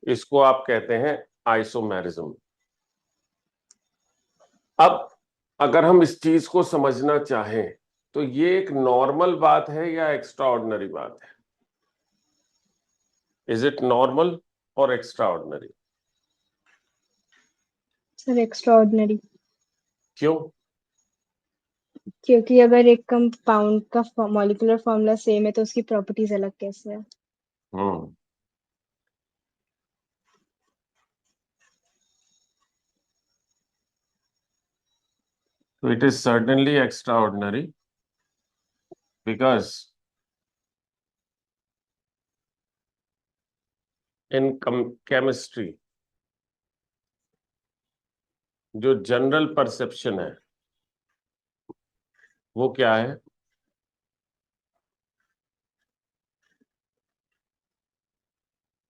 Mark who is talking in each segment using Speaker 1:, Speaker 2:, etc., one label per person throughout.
Speaker 1: इसको आप कहते हैं आइसोमेरिज्म। अब अगर हम इस चीज को समझना चाहें तो ये एक नॉर्मल बात है या एक्स्ट्राऑर्डिनरी बात है? इज इट नॉर्मल और एक्स्ट्राऑर्डिनरी?
Speaker 2: Sir extraordinary.
Speaker 1: क्यों?
Speaker 2: क्योंकि अगर एक कंपाउंड का मॉलिक्यूलर फॉर्मूला सेम है तो उसकी प्रॉपर्टीज अलग कैसे है?
Speaker 1: So it is certainly extraordinary because in chemistry जो जनरल परसेप्शन है वो क्या है?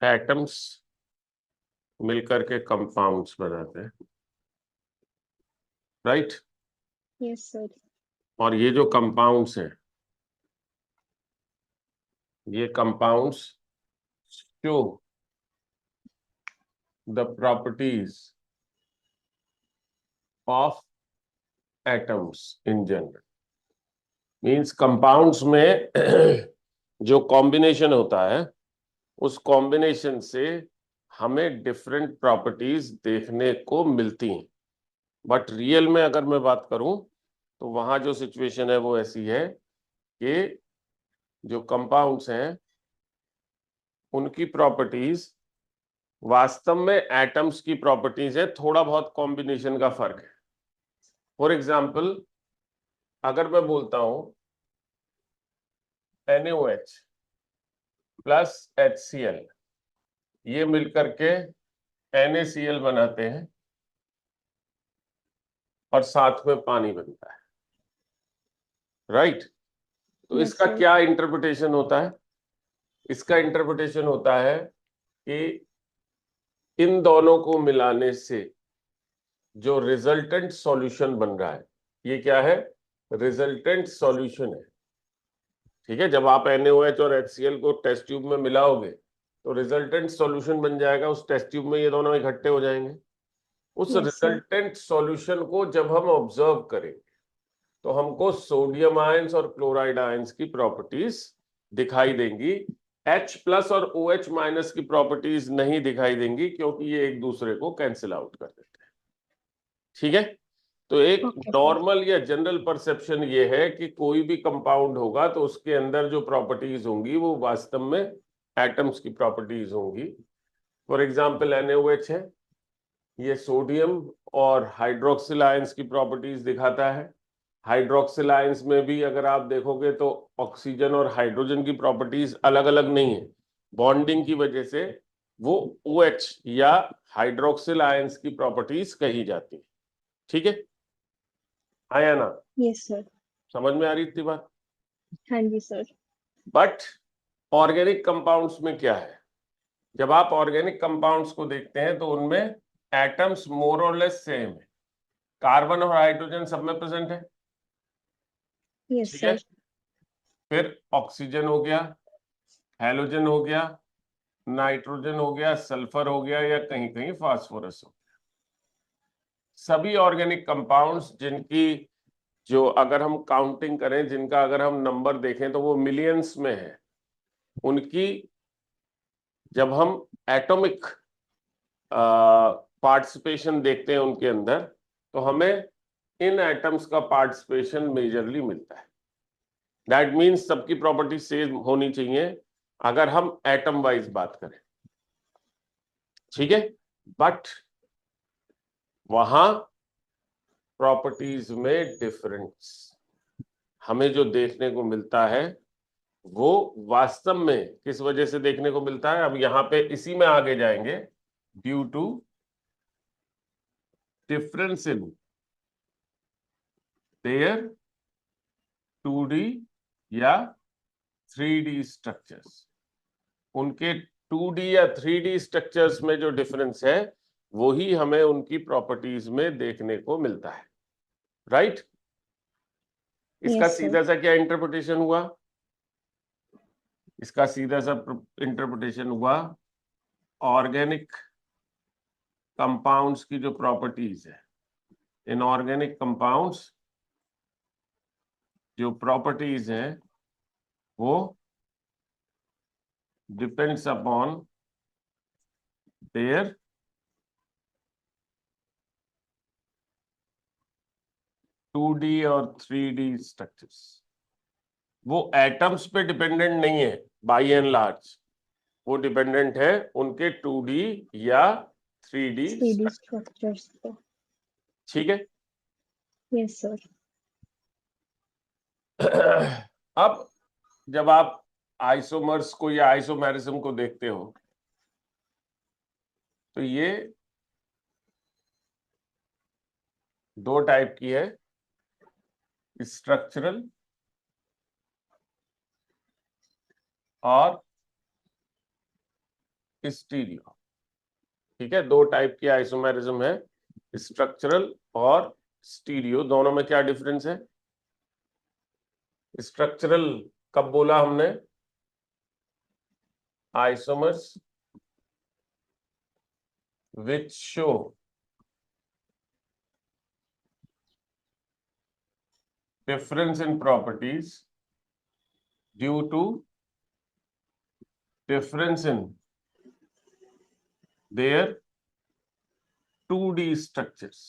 Speaker 1: एटम्स मिलकर के कंपाउंड्स बनाते हैं, राइट?
Speaker 2: Yes sir.
Speaker 1: और ये जो कंपाउंड्स हैं, ये compounds show the properties of atoms in general. Means compounds में जो कॉम्बिनेशन होता है उस कॉम्बिनेशन से हमें डिफरेंट प्रॉपर्टीज देखने को मिलती हैं। बट रियल में अगर मैं बात करूं तो वहां जो सिचुएशन है वो ऐसी है कि जो कंपाउंड्स हैं उनकी प्रॉपर्टीज वास्तव में एटम्स की प्रॉपर्टीज है, थोड़ा बहुत कॉम्बिनेशन का फर्क है। फॉर एग्जाम्पल, अगर मैं बोलता हूं NaOH प्लस HCl, ये मिलकर के NaCl बनाते हैं और साथ में पानी बनता है, राइट? तो इसका क्या इंटरप्रिटेशन होता है? इसका इंटरप्रिटेशन होता है कि इन दोनों को मिलाने से जो रिजल्टेंट सॉल्यूशन बन रहा है, ये क्या है? रिजल्टेंट सॉल्यूशन है। ठीक है, जब आप NaOH और HCl को टेस्ट ट्यूब में मिलाओगे तो रिजल्टेंट सॉल्यूशन बन जाएगा, उस टेस्ट ट्यूब में ये दोनों इकट्ठे हो जाएंगे। उस रिजल्टेंट सॉल्यूशन को जब हम ऑब्जर्व करेंगे तो हमको सोडियम आयंस और क्लोराइड आयंस की प्रॉपर्टीज दिखाई देंगी। H प्लस और OH माइनस की प्रॉपर्टीज नहीं दिखाई देंगी क्योंकि ये एक दूसरे को कैंसिल आउट कर देते हैं। ठीक है, तो एक नॉर्मल या जनरल परसेप्शन ये है कि कोई भी कंपाउंड होगा तो उसके अंदर जो प्रॉपर्टीज होंगी वो वास्तव में एटम्स की प्रॉपर्टीज होंगी। फॉर एग्जांपल NaOH है, ये सोडियम और हाइड्रोक्सिल आयंस की प्रॉपर्टीज दिखाता है। हाइड्रोक्सिल आयंस में भी अगर आप देखोगे तो ऑक्सीजन और हाइड्रोजन की प्रॉपर्टीज अलग अलग नहीं है, बॉन्डिंग की वजह से वो OH या हाइड्रोक्सिल आयंस की प्रॉपर्टीज कही जाती है। ठीक है, आया ना?
Speaker 2: Yes sir.
Speaker 1: समझ में आ रही थी बात?
Speaker 2: हाँ जी सर।
Speaker 1: बट ऑर्गेनिक कंपाउंड्स में क्या है? जब आप ऑर्गेनिक कंपाउंड्स को देखते हैं तो उनमें एटम्स मोर और लेस सेम है, कार्बन और हाइड्रोजन सब में प्रेजेंट है।
Speaker 2: यस
Speaker 1: ठीक है,
Speaker 2: सर।
Speaker 1: फिर ऑक्सीजन हो गया, हैलोजन हो गया, नाइट्रोजन हो गया, सल्फर हो गया या कहीं कहीं फास्फोरस हो गया। सभी ऑर्गेनिक कंपाउंड्स जिनकी जो अगर हम काउंटिंग करें, जिनका अगर हम नंबर देखें तो वो मिलियंस में है, उनकी जब हम एटॉमिक पार्टिसिपेशन देखते हैं उनके अंदर तो हमें इन एटम्स का पार्टिसिपेशन मेजरली मिलता है। दैट मीन्स सबकी प्रॉपर्टी सेम होनी चाहिए अगर हम एटम वाइज बात करें। ठीक है, बट वहां प्रॉपर्टीज में डिफरेंस हमें जो देखने को मिलता है वो वास्तव में किस वजह से देखने को मिलता है, अब यहां पे इसी में आगे जाएंगे। Due to difference in their 2D या 3D स्ट्रक्चर्स। उनके 2D या 3D स्ट्रक्चर्स में जो डिफरेंस है वही हमें उनकी प्रॉपर्टीज में देखने को मिलता है, राइट? इसका
Speaker 2: Yes, sir.
Speaker 1: सीधा सा क्या इंटरप्रिटेशन हुआ? इसका सीधा सा इंटरप्रिटेशन हुआ ऑर्गेनिक कंपाउंड्स की जो प्रॉपर्टीज है, इनऑर्गेनिक कंपाउंड्स जो प्रॉपर्टीज हैं वो depends upon their two D और 3D स्ट्रक्चर्स। वो एटम्स पे डिपेंडेंट नहीं है बाई एंड लार्ज, वो डिपेंडेंट है उनके 2D या 3D
Speaker 2: 3D structures.
Speaker 1: ठीक है।
Speaker 2: Yes, sir.
Speaker 1: अब जब आप आइसोमर्स को या आइसोमेरिज्म को देखते हो तो ये दो टाइप की है, स्ट्रक्चरल और स्टीरियो। ठीक है, दो टाइप की आइसोमेरिज्म है, स्ट्रक्चरल और स्टीरियो। दोनों में क्या डिफरेंस है? स्ट्रक्चरल कब बोला हमने? Isomers which show difference in properties due to difference in their 2D structures।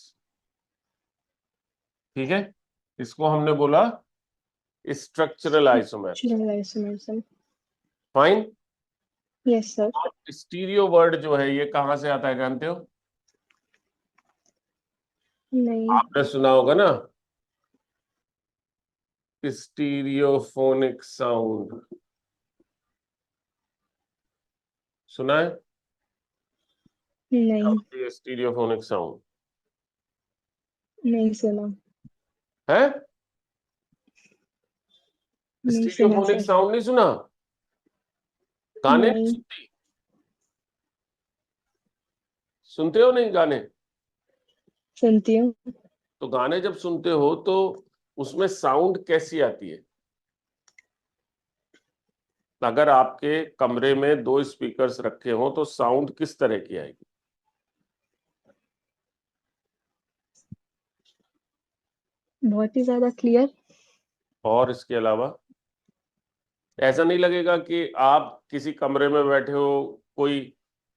Speaker 1: ठीक है, इसको हमने बोला structural isomer.
Speaker 2: Structural isomerism.
Speaker 1: Fine.
Speaker 2: Yes, sir.
Speaker 1: Stereo word जो है ये कहां से आता है जानते हो?
Speaker 2: नहीं.
Speaker 1: आपने सुना होगा ना, स्टीरियोफोनिक साउंड, सुना है?
Speaker 2: नहीं.
Speaker 1: स्टीरियोफोनिक साउंड
Speaker 2: नहीं सुना.
Speaker 1: है?
Speaker 2: नहीं सुना,
Speaker 1: स्टीरियोफोनिक
Speaker 2: सर.
Speaker 1: साउंड नहीं सुना? गाने नहीं
Speaker 2: नहीं.
Speaker 1: सुनती? सुनते हो नहीं गाने?
Speaker 2: सुनती हूँ.
Speaker 1: तो गाने जब सुनते हो तो उसमें साउंड कैसी आती है? अगर आपके कमरे में दो स्पीकर्स रखे हो तो साउंड किस तरह की आएगी?
Speaker 2: बहुत ही ज्यादा क्लियर.
Speaker 1: और इसके अलावा ऐसा नहीं लगेगा कि आप किसी कमरे में बैठे हो, कोई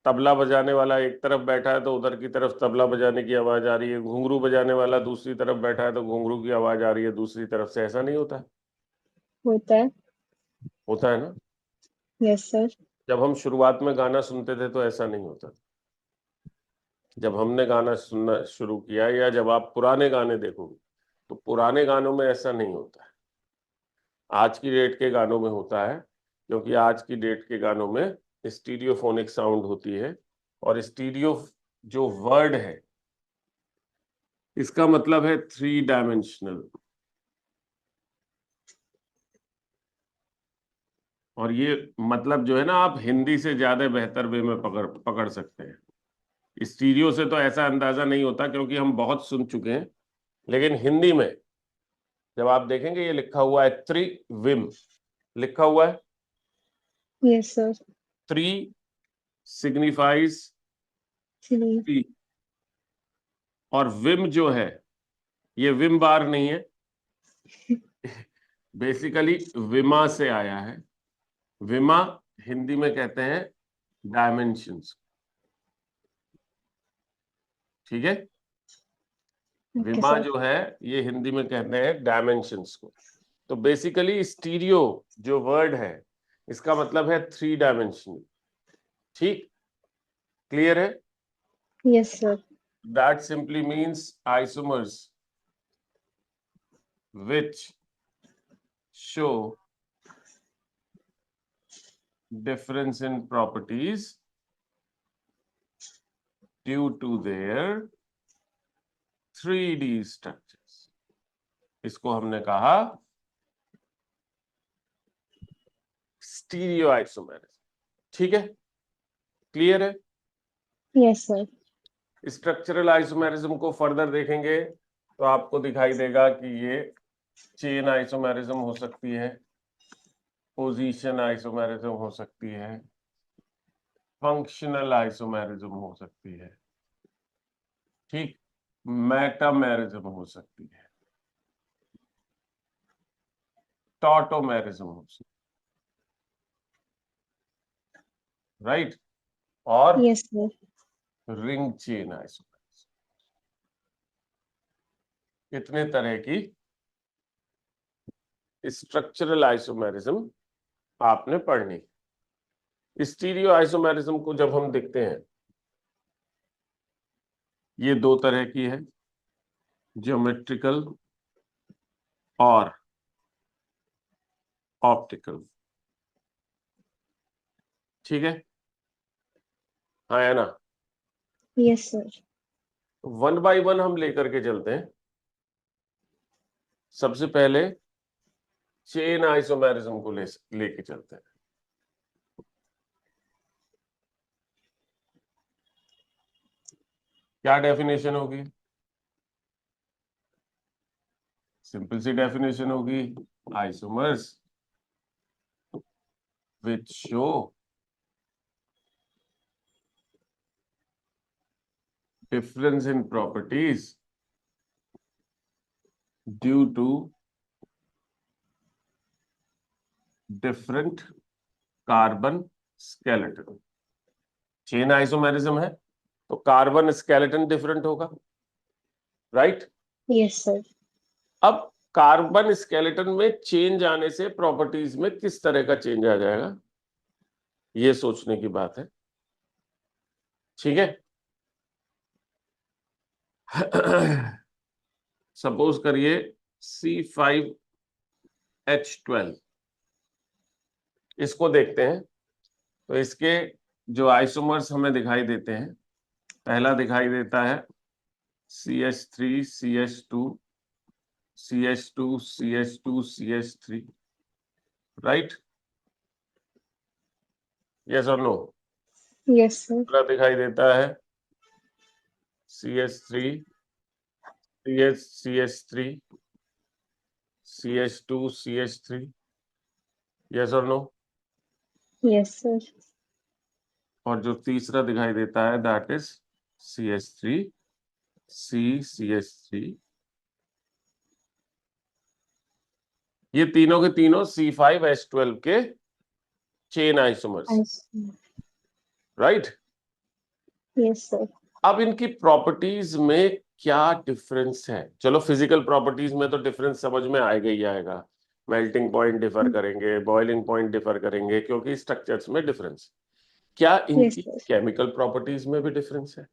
Speaker 1: तबला बजाने वाला एक तरफ बैठा है तो उधर की तरफ तबला बजाने की आवाज आ रही है, घुंघरू बजाने वाला दूसरी तरफ बैठा है तो घुंघरू की आवाज आ रही है दूसरी तरफ से? ऐसा नहीं होता है?
Speaker 2: होता है.
Speaker 1: होता है ना?
Speaker 2: Yes, sir.
Speaker 1: जब हम शुरुआत में गाना सुनते थे तो ऐसा नहीं होता। जब हमने गाना सुनना शुरू किया या जब आप पुराने गाने देखोगे तो पुराने गानों में ऐसा नहीं होता है। आज की डेट के गानों में होता है, क्योंकि आज की डेट के गानों में स्टीरियोफोनिक साउंड होती है। और स्टीरियो जो वर्ड है इसका मतलब है 3 डायमेंशनल। और ये मतलब जो है ना, आप हिंदी से ज्यादा बेहतर वे में पकड़ सकते हैं। स्टीरियो से तो ऐसा अंदाजा नहीं होता क्योंकि हम बहुत सुन चुके हैं, लेकिन हिंदी में जब आप देखेंगे ये लिखा हुआ है त्रिविम, लिखा हुआ है।
Speaker 2: Yes, sir.
Speaker 1: त्रि सिग्निफाइज
Speaker 2: थ्री.
Speaker 1: थ्री, और विम जो है ये विम बार नहीं है, बेसिकली विमा से आया है। विमा हिंदी में कहते हैं डायमेंशंस। ठीक है,
Speaker 2: ओके,
Speaker 1: विमा
Speaker 2: सर.
Speaker 1: जो है ये हिंदी में कहते हैं डायमेंशंस को। तो बेसिकली स्टीरियो जो वर्ड है इसका मतलब है 3 डायमेंशनल। ठीक, क्लियर है?
Speaker 2: Yes, sir.
Speaker 1: That simply means isomers which show difference in properties due to their 3D structures। इसको हमने कहा स्टीरियो आइसोमेरिज्म। ठीक है, क्लियर है?
Speaker 2: Yes, sir.
Speaker 1: स्ट्रक्चरल आइसोमेरिज्म को फर्दर देखेंगे तो आपको दिखाई देगा कि ये चेन आइसोमेरिज्म हो सकती है, पोजीशन आइसोमेरिज्म हो सकती है, फंक्शनल आइसोमेरिज्म हो सकती है, ठीक, मेटामेरिज्म हो सकती है, टॉटोमेरिज्म हो सकती है, राइट, और
Speaker 2: yes sir.
Speaker 1: Ring chain isomerism. कितने तरह की स्ट्रक्चरल आइसोमेरिज्म आपने पढ़नी। स्टीरियो आइसोमेरिज्म को जब हम देखते हैं, ये दो तरह की है, ज्योमेट्रिकल और ऑप्टिकल, ठीक है, हाँ है ना।
Speaker 2: Yes sir.
Speaker 1: One by one हम लेकर के चलते हैं। सबसे पहले चेन आइसोमेरिज्म को लेके चलते हैं। क्या डेफिनेशन होगी? सिंपल सी डेफिनेशन होगी, isomers which show difference in properties due to different carbon skeleton। Chain isomerism है तो कार्बन स्केलेटन डिफरेंट होगा, राइट।
Speaker 2: Yes sir.
Speaker 1: अब कार्बन स्केलेटन में चेंज आने से प्रॉपर्टीज में किस तरह का चेंज आ जाएगा, ये सोचने की बात है, ठीक है। सपोज करिए C5H12, इसको देखते हैं तो इसके जो आइसोमर्स हमें दिखाई देते हैं, पहला दिखाई देता है CH3 CH2 CH2 CH2 CH3, right, yes और नो।
Speaker 2: Yes sir.
Speaker 1: दूसरा दिखाई देता है CH3 CH3 CH2 CH3, yes और नो।
Speaker 2: Yes sir.
Speaker 1: और जो तीसरा दिखाई देता है दैट इज CH3 CH3, ये तीनों के तीनों C5H12 के chain isomers, right.
Speaker 2: Yes sir.
Speaker 1: अब इनकी प्रॉपर्टीज में क्या डिफरेंस है? चलो फिजिकल प्रॉपर्टीज में तो डिफरेंस समझ में आएगा ही आएगा, मेल्टिंग पॉइंट डिफर करेंगे, बॉइलिंग पॉइंट डिफर करेंगे, क्योंकि स्ट्रक्चर्स में डिफरेंस। क्या
Speaker 2: यस
Speaker 1: इनकी
Speaker 2: सर।
Speaker 1: केमिकल प्रॉपर्टीज में भी डिफरेंस है?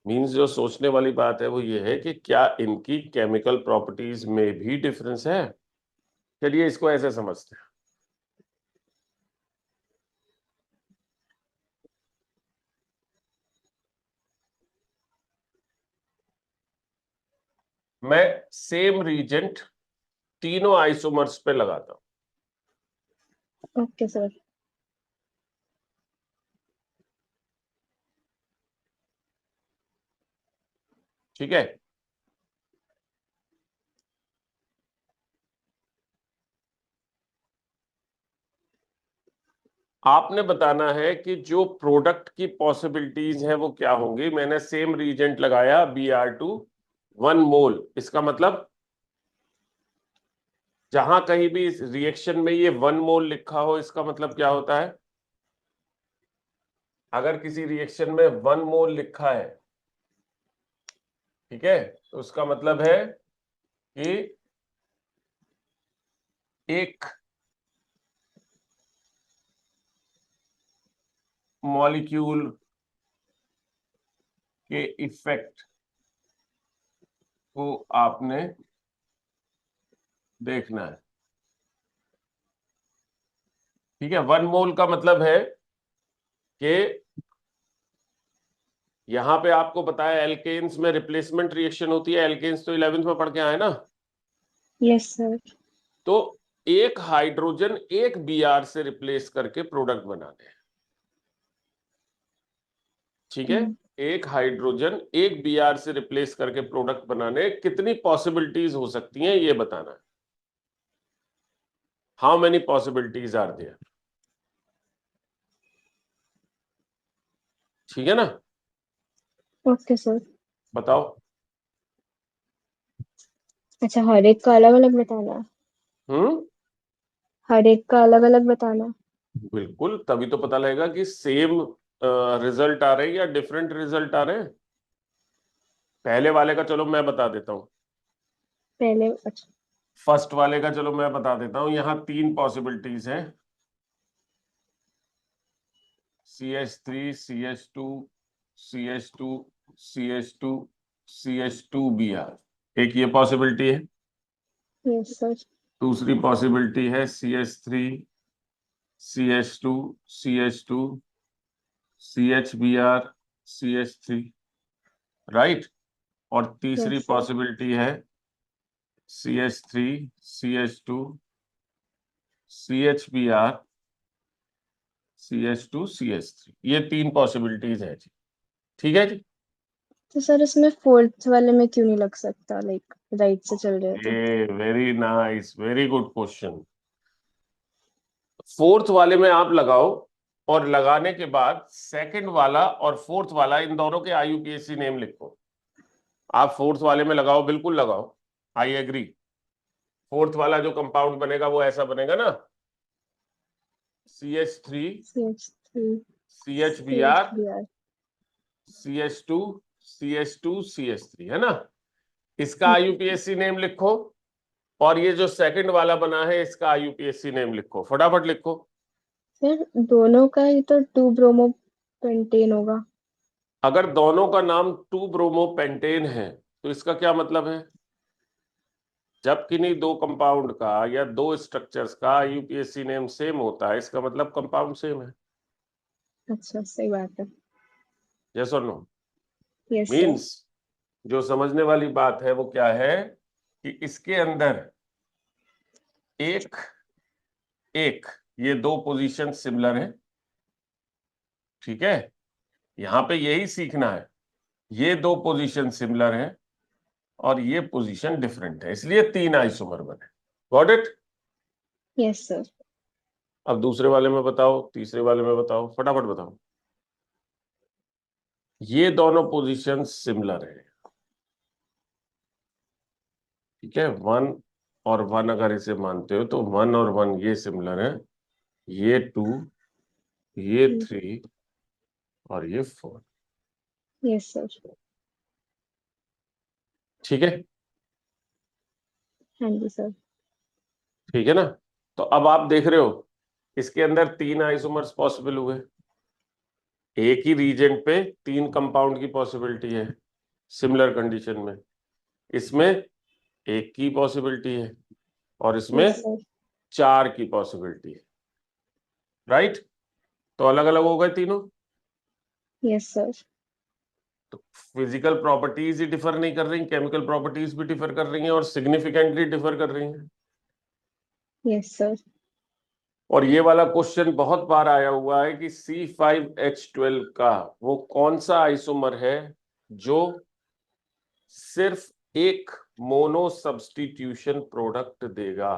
Speaker 1: मींस जो सोचने वाली बात है वो ये है कि क्या इनकी केमिकल प्रॉपर्टीज में भी डिफरेंस है। चलिए इसको ऐसे समझते हैं, मैं सेम रीजेंट तीनों आइसोमर्स पे लगाता हूं,
Speaker 2: ओके सर।
Speaker 1: ठीक है। आपने बताना है कि जो प्रोडक्ट की पॉसिबिलिटीज है वो क्या होंगी। मैंने सेम रीजेंट लगाया Br2 1 मोल, इसका मतलब जहां कहीं भी इस रिएक्शन में ये 1 मोल लिखा हो, इसका मतलब क्या होता है? अगर किसी रिएक्शन में 1 मोल लिखा है, ठीक है, तो उसका मतलब है कि एक मॉलिक्यूल के इफेक्ट को आपने देखना है, ठीक है। 1 मोल का मतलब है कि यहां पे आपको बताया एल्केन्स में रिप्लेसमेंट रिएक्शन होती है, एल्केन्स तो 11th में पढ़ के आए ना।
Speaker 2: Yes sir.
Speaker 1: तो एक हाइड्रोजन एक Br से रिप्लेस करके प्रोडक्ट बनाने हैं, ठीक है। एक हाइड्रोजन एक Br से रिप्लेस करके प्रोडक्ट बनाने, कितनी पॉसिबिलिटीज हो सकती हैं ये बताना है। How many possibilities are there, ठीक है ना।
Speaker 2: Okay sir.
Speaker 1: बताओ।
Speaker 2: अच्छा, हर एक का अलग अलग बताना है? हर एक का अलग अलग बताना?
Speaker 1: बिल्कुल, तभी तो पता लगेगा कि सेम रिजल्ट आ रहे हैं या डिफरेंट रिजल्ट आ रहे हैं। पहले वाले का चलो मैं बता देता हूँ,
Speaker 2: पहले? अच्छा।
Speaker 1: फर्स्ट वाले का चलो मैं बता देता हूँ। यहाँ 3 पॉसिबिलिटीज हैं, CH3 CH2 CH2 CH2 CH2Br, एक ये पॉसिबिलिटी है।
Speaker 2: Yes sir.
Speaker 1: दूसरी पॉसिबिलिटी है CH3 CH2 CH2 CHBr CH3, right. और तीसरी
Speaker 2: यस सर।
Speaker 1: पॉसिबिलिटी है CH3 CH2 CHBr CH2 CH3, ये 3 पॉसिबिलिटीज है जी, ठीक है जी।
Speaker 2: तो सर इसमें फोर्थ वाले में क्यों नहीं लग सकता, लाइक राइट से चल रहे हो तो?
Speaker 1: A very nice, very good question. Fourth वाले में आप लगाओ, और लगाने के बाद सेकंड वाला और फोर्थ वाला इन दोनों के IUPAC नेम लिखो। आप फोर्थ वाले में लगाओ, बिल्कुल लगाओ, आई एग्री। फोर्थ वाला जो कंपाउंड बनेगा वो ऐसा बनेगा ना, CH3
Speaker 2: CH3
Speaker 1: CHBr
Speaker 2: CHBr।
Speaker 1: CH2 CH2 CH3, है ना। इसका IUPAC नेम लिखो, और ये जो सेकंड वाला बना है इसका IUPAC नेम लिखो, फटाफट लिखो।
Speaker 2: सर दोनों का ही तो 2 ब्रोमो पेंटेन होगा।
Speaker 1: अगर दोनों का नाम 2 ब्रोमो पेंटेन है तो इसका क्या मतलब है, जब किन्हीं दो कंपाउंड का या दो स्ट्रक्चर्स का IUPAC नेम सेम होता है, इसका मतलब कंपाउंड सेम है।
Speaker 2: अच्छा, सही बात है।
Speaker 1: यस और नो?
Speaker 2: Yes sir.
Speaker 1: मीन्स जो समझने वाली बात है वो क्या है कि इसके अंदर एक एक ये दो पोजीशन सिमिलर है, ठीक है। यहां पे यही सीखना है, ये दो पोजीशन सिमिलर है और ये पोजीशन डिफरेंट है, इसलिए 3 आइसोमर बने। Got it?
Speaker 2: Yes sir.
Speaker 1: अब दूसरे वाले में बताओ, तीसरे वाले में बताओ, फटाफट बताओ। ये दोनों पोजीशन सिमिलर है, ठीक है। 1 और 1 अगर इसे मानते हो तो 1 और 1 ये सिमिलर है, ये 2, ये 3 और ये 4,
Speaker 2: यस सर।
Speaker 1: ठीक है।
Speaker 2: हाँ जी सर।
Speaker 1: ठीक है ना। तो अब आप देख रहे हो इसके अंदर 3 आइसोमर्स पॉसिबल हुए, एक ही रीजन पे 3 कंपाउंड की पॉसिबिलिटी है सिमिलर कंडीशन में। इसमें एक की पॉसिबिलिटी है और इसमें
Speaker 2: यस सर।
Speaker 1: 4 की पॉसिबिलिटी है, राइट। तो अलग अलग हो गए तीनों।
Speaker 2: Yes sir.
Speaker 1: तो फिजिकल प्रॉपर्टीज ही डिफर नहीं कर रही, केमिकल प्रॉपर्टीज भी डिफर कर रही हैं और सिग्निफिकेंटली डिफर कर रही हैं।
Speaker 2: Yes sir.
Speaker 1: और ये वाला क्वेश्चन बहुत बार आया हुआ है कि C5H12 का वो कौन सा आइसोमर है जो सिर्फ एक मोनो सब्स्टिट्यूशन प्रोडक्ट देगा।